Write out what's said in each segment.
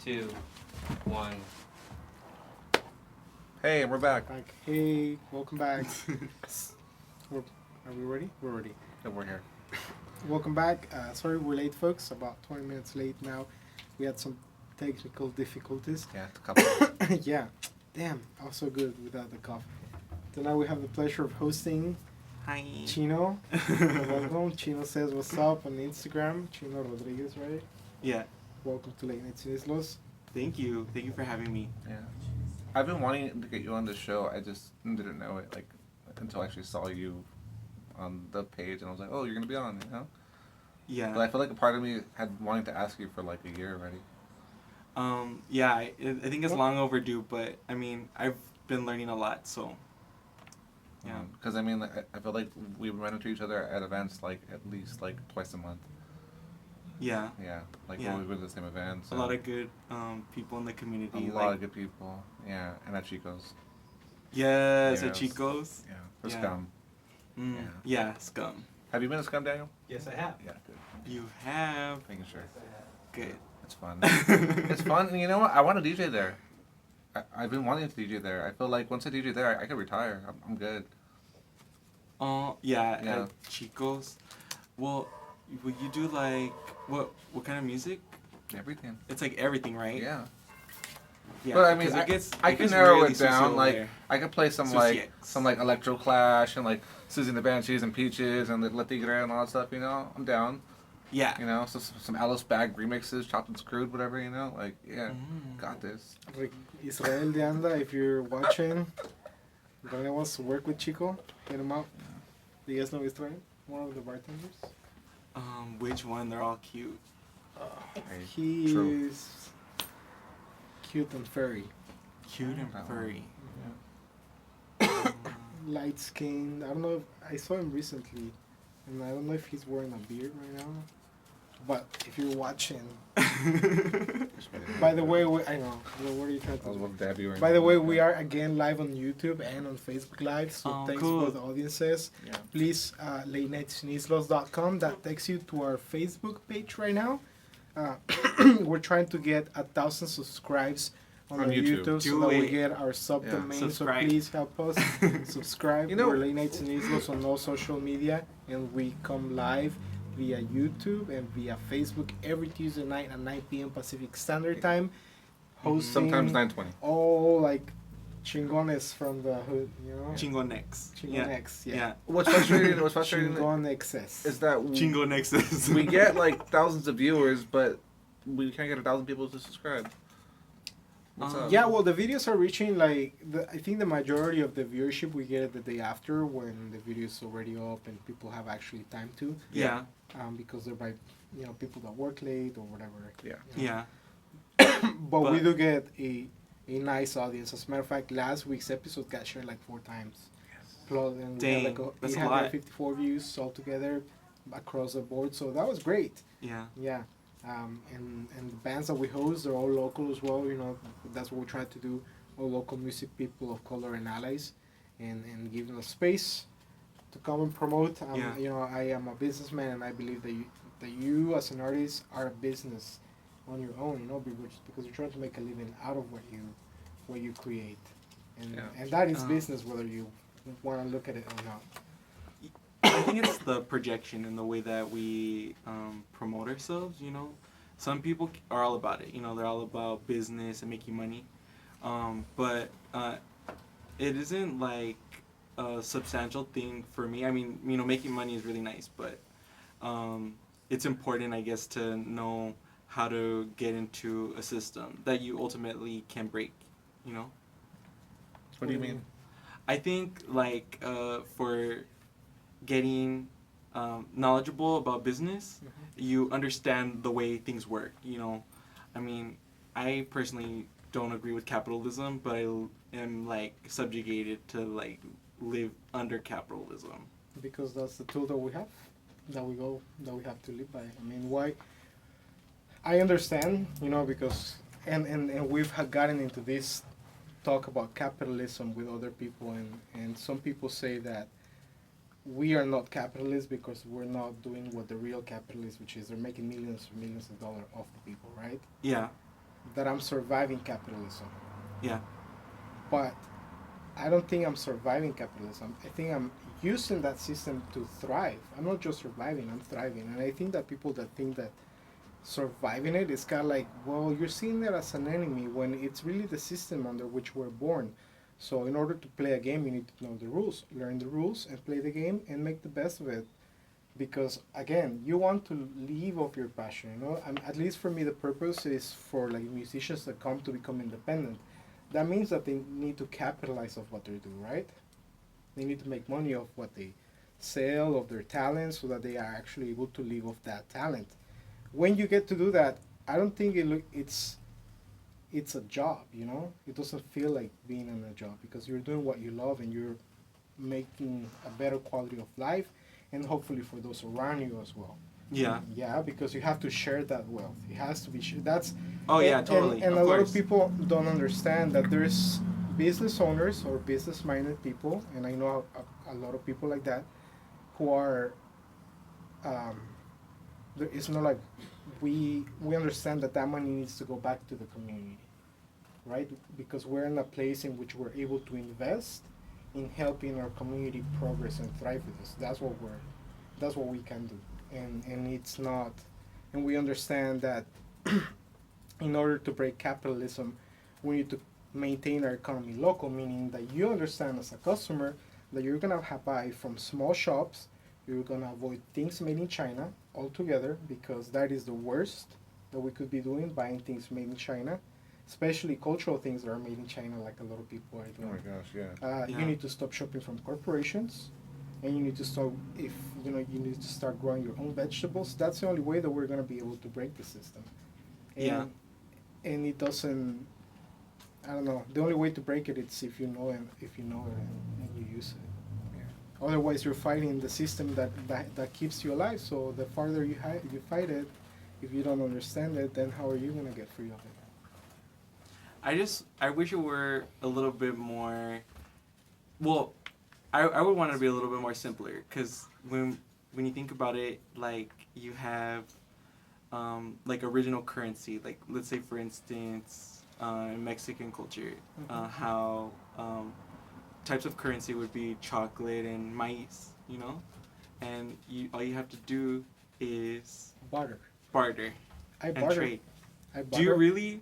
2, 1. Hey, we're back. Hey, welcome back. Are we ready? We're ready. Yeah, we're here. Welcome back. Sorry we're late, folks. About 20 minutes late now. We had some technical difficulties. Yeah, it's a couple. Yeah. Damn, I was so good without the cough. So now we have the pleasure of hosting Hi. Chino. Welcome. Chino says what's up on Instagram. Chino Rodriguez, right? Yeah. Welcome to Late Night Cineslos. Thank you. Thank you for having me. Yeah. I've been wanting to get you on the show. I just didn't know it until I actually saw you on the page, and I was like, "Oh, you're gonna be on," you know. Yeah. But I feel like a part of me had wanting to ask you for like a year already. Yeah. I think it's long overdue, but I mean, I've been learning a lot, so. Yeah. Because I mean, like, I feel like we run into each other at events like at least like twice a month. Yeah. Yeah. Like Yeah. when we go to the same events. A lot of good people in the community. A lot of good people. Yeah, and at Chico's. Yes, Yes. at Chico's. Yeah. For Yeah. Scum. Yeah, Scum. Have you been to Scum, Daniel? Yes, I have. Yeah. Good. You have. Making sure. Good. It's fun. It's fun, and you know what? I want to DJ there. I've been wanting to DJ there. I feel like once I DJ there, I could retire. I'm good. Yeah, Yeah. at Chico's. Well, would you do like what kind of music? Everything. It's like everything, right? Yeah. Yeah. But I mean, because I it can gets narrow really it down. social Like there. I could play some Sociex. like Electro Clash and like Susie and the Banshees and Peaches and La Tigre and all that stuff. You know, I'm down. Yeah. You know, so some Alice Bag remixes, chopped and screwed, whatever. You know, like yeah, got this. Israel de Anda, if you're watching, Israel wants to work with Chico, hit him up. Do you guys know Israel? One of the bartenders? Which one? They're all cute. Hey, He true. is cute and furry. Cute and That one. furry. Light skinned. I don't know if I saw him recently, and I don't know if he's wearing a beard right now. But if you're watching, by the way, I know. What are you trying I was to do? about to dab you right By the now. way, we are again live on YouTube and on Facebook Live, so Oh, thanks cool. for the audiences. Yeah. Please, latenightsneezlos.com. That takes you to our Facebook page right now. We're trying to get 1,000 subscribes on On our YouTube. YouTube so Do that we it. get our subdomain. So Subscribe. please help us subscribe. You know- We're Late Nights Neezlos on all social media, and we come live via YouTube and via Facebook every Tuesday night at 9 p.m. Pacific Standard Time. Hosting Sometimes 9:20. all like chingones from the hood, you know? Chingonex. Chingonex, yeah. Yeah. What's frustrating? What's frustrating Chingonexes. is that Chingonexes. we get like thousands of viewers, but we can't get 1,000 people to subscribe. What's up? Yeah, well, the videos are reaching like I think the majority of the viewership we get it the day after when the video is already up and people have actually time to, Yeah. because they're by people that work late or whatever. Yeah. you know. Yeah. But we But- do get a nice audience. As a matter of fact, last week's episode got shared like 4 times. Plus, and we had Dang, like that's a lot. 854 views altogether across the board. So that was great. Yeah. Yeah. And the bands that we host, they're all local as well. You know, that's what we try to do. All local music people of color and allies, and give them a space to come and promote. Yeah. You know, I am a businessman, and I believe that you as an artist are a business on your own. You know, because you're trying to make a living out of what you create, and Yeah. and that is Uh, business whether you want to look at it or not. I think it's the projection and the way that we promote ourselves, you know. Some people are all about it, you know, they're all about business and making money. But it isn't like a substantial thing for me. I mean, you know, making money is really nice, but it's important, I guess, to know how to get into a system that you ultimately can break, you know. What do you mean? I think like for getting knowledgeable about business, you understand the way things work. You know, I mean, I personally don't agree with capitalism, but I am like subjugated to like live under capitalism. Because that's the tool that we have, that we have to live by. I mean, why? I understand, you know, because and we've gotten into this talk about capitalism with other people, and some people say that we are not capitalists because we're not doing what the real capitalists, which is they're making millions and millions of dollars off the people, right? Yeah. that I'm surviving capitalism. Yeah. But I don't think I'm surviving capitalism. I think I'm using that system to thrive. I'm not just surviving, I'm thriving. And I think that people that think that surviving it is kind of like, well, you're seeing it as an enemy when it's really the system under which we're born. So in order to play a game, you need to know the rules, learn the rules, and play the game and make the best of it. Because again, you want to live of your passion. You know, at least for me, the purpose is for like musicians that come to become independent. That means that they need to capitalize of what they do, right? They need to make money of what they sell of their talent, so that they are actually able to live off that talent. When you get to do that, I don't think it's a job. You know, it doesn't feel like being in a job because you're doing what you love and you're making a better quality of life, and hopefully for those around you as well. Yeah. Yeah, because you have to share that wealth. It has to be shared. That's Oh yeah, and, totally. And of a lot course. of people don't understand that there's business owners or business-minded people, and I know a lot of people like that, who are. Um, it's not like we understand that that money needs to go back to the community, right? Because we're in a place in which we're able to invest in helping our community progress and thrive with us. That's what we can do, and it's not, and we understand that in order to break capitalism, we need to maintain our economy local, meaning that you understand as a customer that you're gonna have buy from small shops. You're gonna avoid things made in China altogether because that is the worst that we could be doing, buying things made in China, especially cultural things that are made in China, like a lot of people are Oh my doing. gosh, yeah. Yeah. You need to stop shopping from corporations, and you need to start, if you know, you need to start growing your own vegetables. That's the only way that we're gonna be able to break the system. And, Yeah. and it doesn't. I don't know. The only way to break it is if you know it, and you use it. Yeah. Otherwise, you're fighting the system that keeps you alive. So the farther you fight it, if you don't understand it, then how are you gonna get free of it? I wish it were a little bit more. Well, I would want it to be a little bit more simpler because when you think about it, like you have like original currency, like let's say for instance in Mexican culture, how types of currency would be chocolate and maize, you know, and all you have to do is Barter. barter I and barter. trade. I Do you barter. really?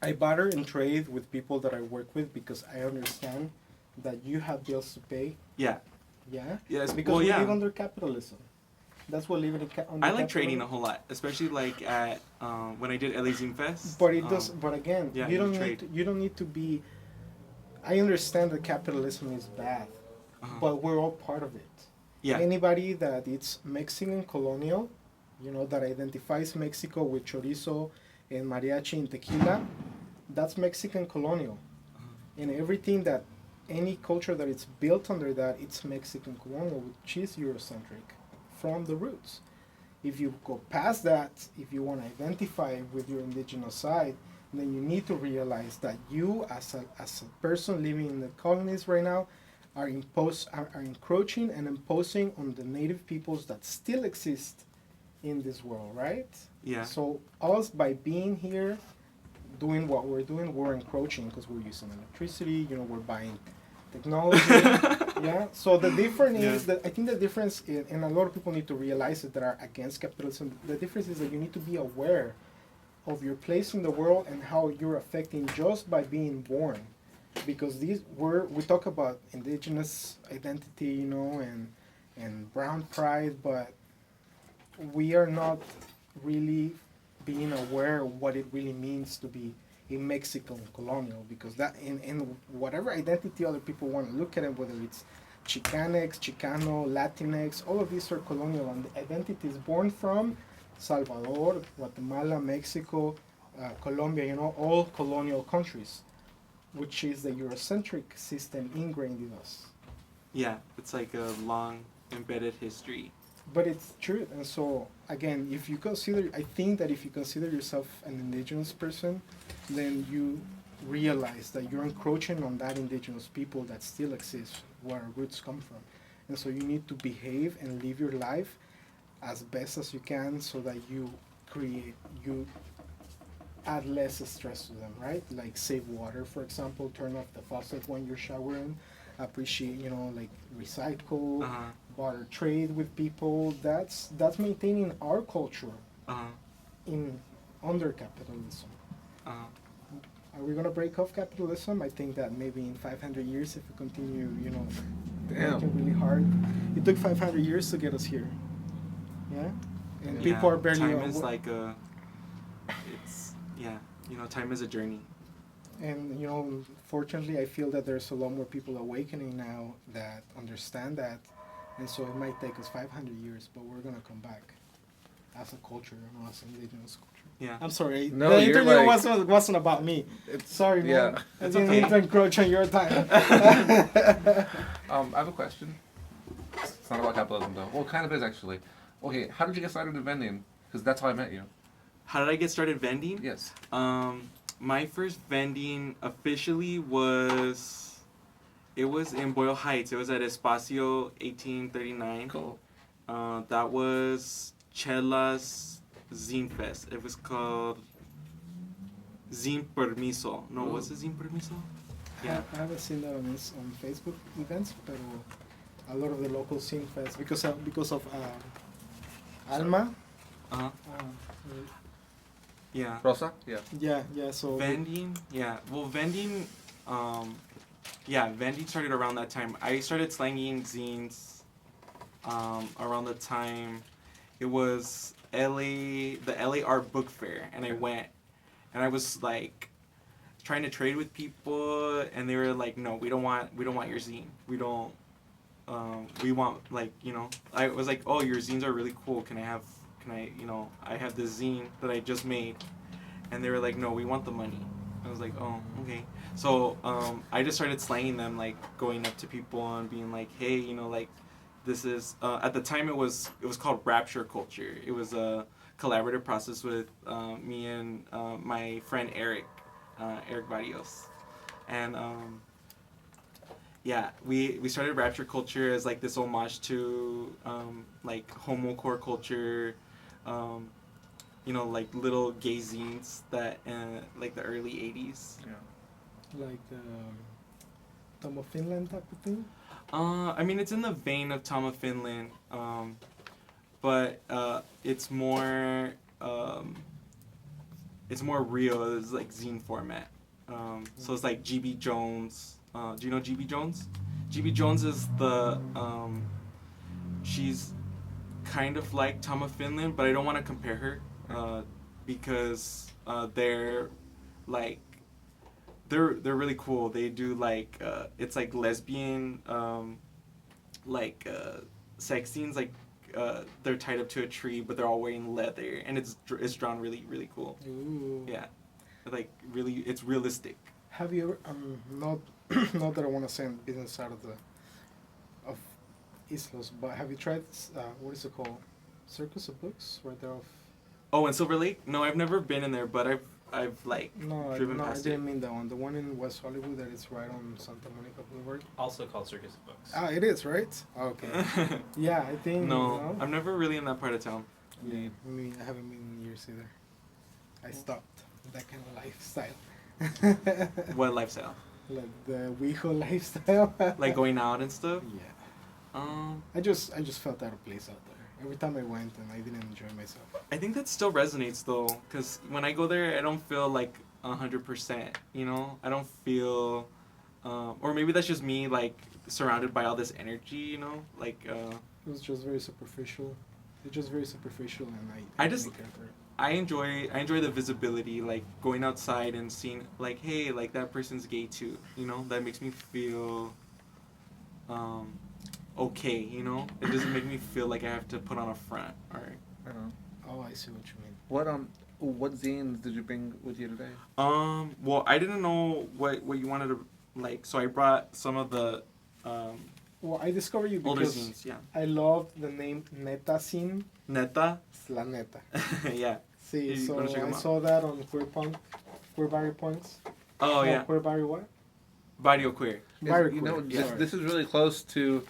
I barter and trade with people that I work with because I understand that you have bills to pay. Yeah. Yeah. Yes. Because Well, we yeah. live under capitalism. That's what living under I like trading capitalism. a whole lot, especially like at when I did LA Zoom Fest. But it does. But again, yeah, you don't you need. trade. You don't need to be. I understand that capitalism is bad, but we're all part of it. Yeah. Anybody that it's Mexican colonial, you know, that identifies Mexico with chorizo and mariachi and tequila, that's Mexican colonial. And everything that, any culture that it's built under that, it's Mexican colonial, which is Eurocentric from the roots. If you go past that, if you want to identify with your indigenous side, then you need to realize that you, as a person living in the colonies right now, are encroaching and imposing on the native peoples that still exist in this world, right? Yeah. So us, by being here, doing what we're doing, we're encroaching because we're using electricity. You know, we're buying technology. Yeah. So the difference is that I think the difference, and a lot of people need to realize it that are against capitalism. The difference is that you need to be aware of your place in the world and how you're affecting just by being born, because we talk about indigenous identity, you know, and brown pride, but we are not really being aware of what it really means to be a Mexican colonial, because that in whatever identity other people want to look at it, whether it's Chicanx, Chicano, Latinx, all of these are colonial and identities born from Salvador, Guatemala, Mexico, Colombia, you know, all colonial countries, which is the Eurocentric system ingrained in us. Yeah, it's like a long embedded history. But it's true, and so again, if you consider, I think that if you consider yourself an indigenous person, then you realize that you're encroaching on that indigenous people that still exists, where our roots come from, and so you need to behave and live your life as best as you can, so that you add less stress to them, right? Like save water, for example, turn off the faucet when you're showering, appreciate, like recycle, Uh-huh. barter trade with people. That's maintaining our culture Uh-huh. in under capitalism. Uh-huh. Are we gonna break off capitalism? I think that maybe in 500 years, if we continue, working really hard. It took 500 years to get us here. Yeah, and Yeah, people are barely. time is like it's time is a journey. And fortunately, I feel that there's a lot more people awakening now that understand that, and so it might take us 500 years, but we're gonna come back as a culture, as an indigenous culture. Yeah. I'm sorry. No, the you're interview like- wasn't about me. Sorry, man. Yeah. I It's didn't okay. mean to encroach on your time. I have a question. It's not about capitalism though. Well, it kind of is actually. Okay, how did you get started in vending? Because that's how I met you. How did I get started vending? Yes. My first vending officially was in Boyle Heights. It was at Espacio 1839. Cool. That was Chela's Zine Fest. It was called Zine Permiso. No, was it Zine Permiso? Yeah. I haven't seen that on Facebook events, but a lot of the local scene fest because of Alma. Uh-huh. Yeah. Rosa? Yeah. Yeah. So Vending, yeah. Well, vending started around that time. I started slanging zines around the time it was the LA Art Book Fair, and I went, and I was like trying to trade with people, and they were like, "No, we don't want your zine. We don't. We want I was like, oh, your zines are really cool. Can I I have this zine that I just made, and they were like, no, we want the money. I was like, oh, okay. So I just started slanging them, like going up to people and being like, hey, this is at the time it was called Rapture Culture. It was a collaborative process with me and my friend Eric Barrios, and yeah, we started Rapture Culture as like this homage to like homocore culture, like little gay zines that like the early 80s. Yeah. like Tom of Finland type of thing. I mean, it's in the vein of Tom of Finland, but it's more real. It's like zine format. So it's like GB Jones. Do you know GB Jones? GB Jones is she's kind of like Tom of Finland, but I don't want to compare her because they're really cool. They do like it's like lesbian sex scenes, like they're tied up to a tree, but they're all wearing leather, and it's drawn really, really cool. Ooh. Yeah, like really, it's realistic. Have you ever not not that I want to send business out of Islos, but have you tried what is it called? Circus of Books, right there off. Oh, in Silver Lake? No, I've never been in there, but I've like driven I past didn't it. mean that one. The one in West Hollywood that is right on Santa Monica Boulevard. Also called Circus of Books. Ah, it is, right? Okay. Yeah, I think. No, I'm never really in that part of town. Yeah, I haven't been in years either. I stopped that kind of lifestyle. What lifestyle? Like the WeHo lifestyle. Like going out and stuff? Yeah. I just felt out of place out there. Every time I went and I didn't enjoy myself. I think that still resonates though, because when I go there, I don't feel like 100%. I don't feel, or maybe that's just me like surrounded by all this energy. Like. It was just very superficial. It's just very superficial, and I just- didn't care for it. I enjoy the visibility, like going outside and seeing like, hey, like that person's gay too. That makes me feel okay. It doesn't make me feel like I have to put on a front. All right. I know. Oh, I see what you mean. What zines did you bring with you today? Well, I didn't know what you wanted to like, so I brought some of the Well, I discovered you older because zines. Yeah. I love the name Neta Scene. Neta. It's la neta. Yeah. See, You so wanna check 'em I out? saw that on Queer Barrio Points. Oh yeah. Queer Barrio what? Barrio Queer. Barrio You Queer. know, Sorry. this is really close to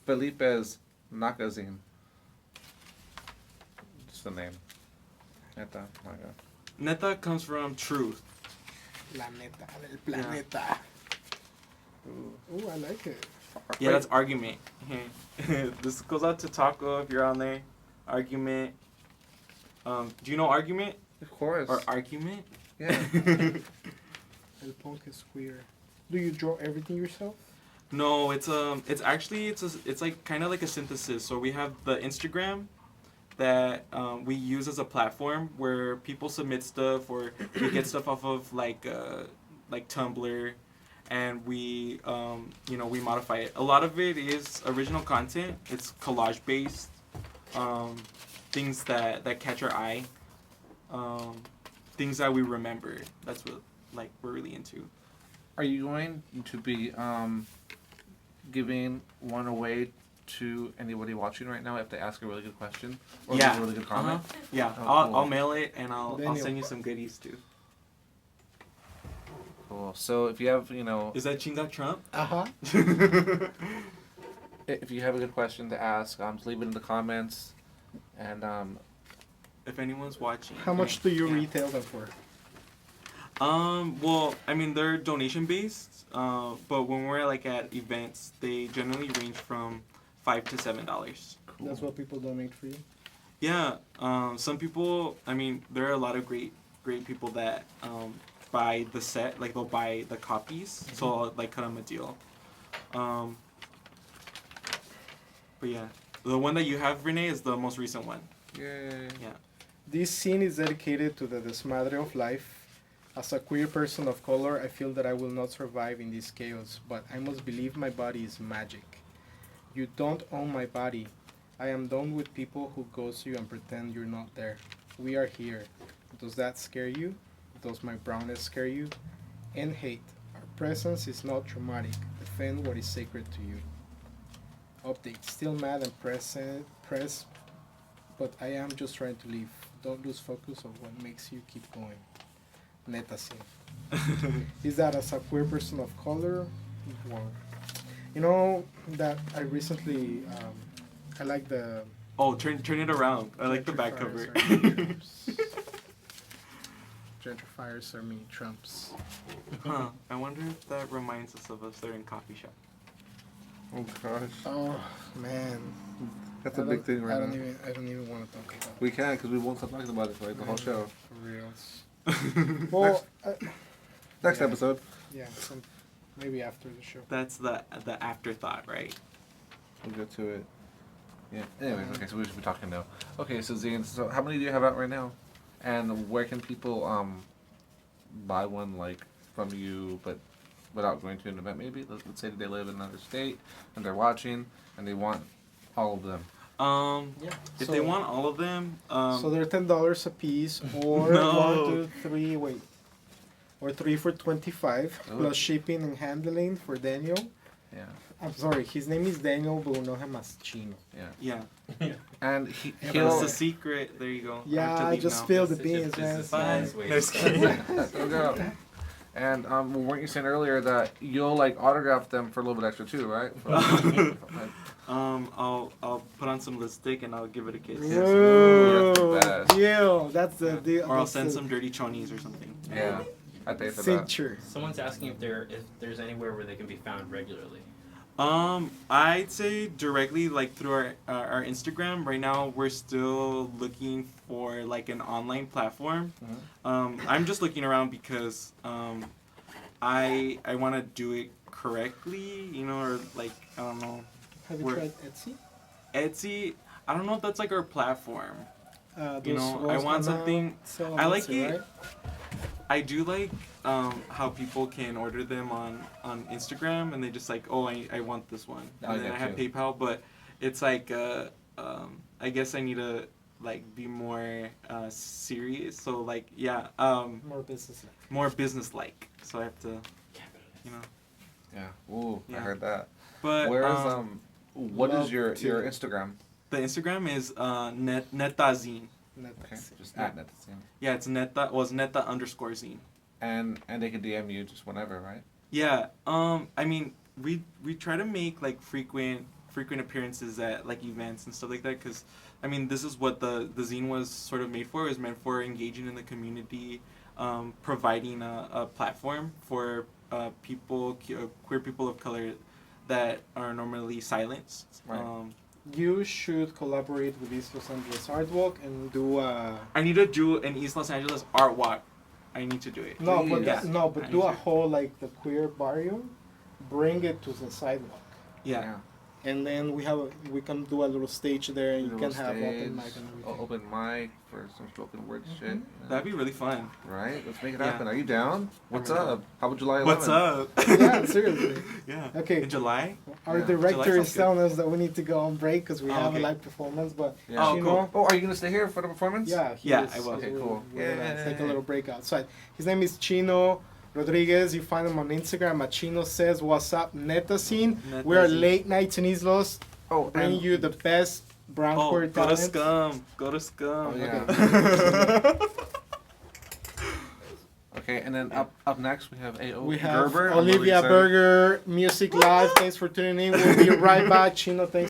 Felipe's Nakazine. Just the name. Neta, Naga. Neta comes from truth. La neta, el planeta. Ooh, I like it. Yeah, that's argument. This goes out to Taco if you're on there. Argument. Do you know argument Of course. or argument? Yeah. El punk is queer. Do you draw everything yourself? No, it's like kind of like a synthesis. So we have the Instagram that we use as a platform where people submit stuff or we get stuff off of like Tumblr, and we we modify it. A lot of it is original content. It's collage based, things that catch our eye, things that we remember. That's what like we're really into. Are you going to be giving one away to anybody watching right now if they ask a really good question or leave a really good comment? Yeah, Oh, I'll cool. mail it and I'll Daniel. send you some goodies too. Cool. So if you have, Is that Chinga Trump? Uh-huh. if you have a good question to ask, just leave it in the comments. And If anyone's watching. How much do you Yeah. retail them for? Well, I mean they're donation based, but when we're like at events, they generally range from $5 to $7. That's what people donate for you. Yeah, some people. I mean, there are a lot of great people that buy the set, like they'll buy the copies, so I'll like cut them a deal. But yeah, the one that you have, Renee, is the most recent one. yay. Yeah. This scene is dedicated to the desmadre of life. As a queer person of color, I feel that I will not survive in this chaos, but I must believe my body is magic. You don't own my body. I am done with people who ghost you and pretend you're not there. We are here. Does that scare you? Does my brownness scare you? And hate. Our presence is not traumatic. Defend what is sacred to you. Update. Still mad and press, but I am just trying to leave. Don't lose focus on what makes you keep going. Neta scene. Is that as a queer person of color? Well, you know that I recently, I like the... Oh, turn it around. I like the back cover. Gentrifiers are mini Trumps. Huh. I wonder if that reminds us of us there in coffee shop. Oh gosh. Oh man, That's a big thing right now. I don't even want to talk about it. We can, because we won't stop talking about it for like the whole show. For reals. Well, Next yeah. episode. yeah, maybe after the show. That's the afterthought, right? We'll get to it. Yeah. Anyways, okay, so we should be talking now. Okay, so Zane, so how many do you have out right now? And where can people buy one like from you, but without going to an event? Maybe let's say that they live in another state and they're watching and they want all of them. Yeah. If So- they want all of them, So they're $10 a piece, or No. 1, 2, 3. Wait, or 3 for 25 Oh. plus shipping and handling for Daniel. Yeah. I'm sorry, his name is Daniel, but we know him as Chino. Yeah. yeah. And That's he'll. the secret. There you go. Yeah, have to I leave just now. spilled the It's beans, just man. business Bye. ways. No, just kidding. There we go. And weren't you saying earlier that you'll like autograph them for a little bit extra too, right? I'll put on some lipstick and I'll give it a kiss. Whoa, That's the best. deal. That's the deal. Or I'll that's send the some dirty chonies or something. Yeah, I pay for that. Cinture. Someone's asking if there's anywhere where they can be found regularly. I'd say directly like through our Instagram. Right now we're still looking for like an online platform. I'm just looking around because I want to do it correctly, or like I don't know. Have you Where- tried Etsy? Etsy, I don't know if that's like our platform. You Those know, I girls want on, something- sell on I like Etsy, it. right? I do like how people can order them on Instagram and they just like, oh, I want this one, I and then I get have you. PayPal, but it's like I guess I need to like be more serious. So like More business. more business like. So I have to, you know. Yeah. Ooh, I Yeah. heard that. But Where is what is love your to- Instagram? the Instagram is Netazine. Not Okay, Etsy. just at net. Yeah, it's Neta_zine. And they can DM you just whenever, right? Yeah. I mean, we try to make like frequent frequent appearances at like events and stuff like that. Because I mean, this is what the zine was sort of made for. It was meant for engaging in the community, providing a platform for people, queer people of color that are normally silenced. Right. You should collaborate with East Los Angeles Art Walk and do a I need to do an East Los Angeles art walk. I need to do it. no, but Yeah. but do a whole like the queer barrio, bring it to the sidewalk, Yeah. and then we can do a little stage there, and you Little can have open stage, mic and everything. Open mic for some spoken word shit. That'd be really fun. Right? Let's make it Yeah. happen. Are you down? What's really up? How about July 11th? What's up? Yeah, seriously. Yeah. Okay. In July? Our Yeah. director July is sounds good. telling us that we need to go on break because we Oh, have okay. a live performance, but Yeah. Oh, you cool. know, Oh, are you gonna stay here for the performance? yeah, Yeah, is- I will. Okay, we're- cool. we're gonna Yay. take a little break outside. His name is Chino Rodriguez. You find him on Instagram at Chino Says What's Up Neta Scene. Neta We are Scene. late nights in Islos, Oh, bringing and you the best brown Oh, queer go to talent. Scum. Go to Scum. Oh, yeah. okay, and then up next we have A.O. We have Gerber. I'm Olivia really excited. Berger, Music Live. Thanks for tuning in. We'll be right back. Chino, thanks